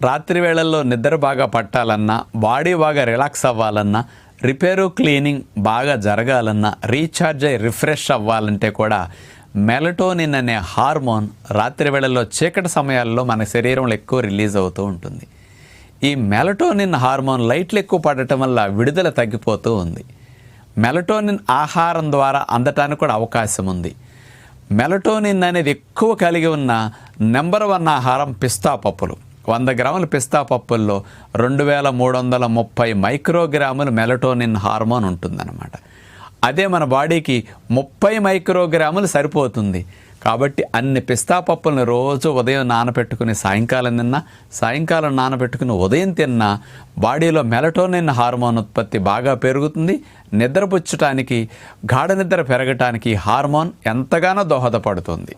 రాత్రి వేళల్లో నిద్ర బాగా పట్టాలన్నా, బాడీ బాగా రిలాక్స్ అవ్వాలన్నా, రిపేరు క్లీనింగ్ బాగా జరగాలన్నా, రీఛార్జ్ అయ్యి రిఫ్రెష్ అవ్వాలంటే కూడా మెలటోనిన్ అనే హార్మోన్ రాత్రి వేళల్లో చీకటి సమయాల్లో మన శరీరంలో ఎక్కువ రిలీజ్ అవుతూ ఉంటుంది. ఈ మెలటోనిన్ హార్మోన్ లైట్లు ఎక్కువ పడటం వల్ల విడుదల తగ్గిపోతూ ఉంది. మెలటోనిన్ ఆహారం ద్వారా అందటానికి కూడా అవకాశం ఉంది. మెలటోనిన్ అనేది ఎక్కువ కలిగి ఉన్న నెంబర్ 1 ఆహారం పిస్తా పప్పులు. 100 గ్రాముల పిస్తా పప్పుల్లో 2330 మైక్రోగ్రాములు మెలటోనిన్ హార్మోన్ ఉంటుందన్నమాట. అదే మన బాడీకి 30 మైక్రోగ్రాములు సరిపోతుంది. కాబట్టి అన్ని పిస్తా పప్పులను రోజు ఉదయం నానబెట్టుకుని సాయంకాలం తిన్నా, సాయంకాలం నానబెట్టుకుని ఉదయం తిన్నా బాడీలో మెలటోనిన్ హార్మోన్ ఉత్పత్తి బాగా పెరుగుతుంది. నిద్రపుచ్చటానికి, గాఢ నిద్ర పెరగటానికి హార్మోన్ ఎంతగానో దోహదపడుతుంది.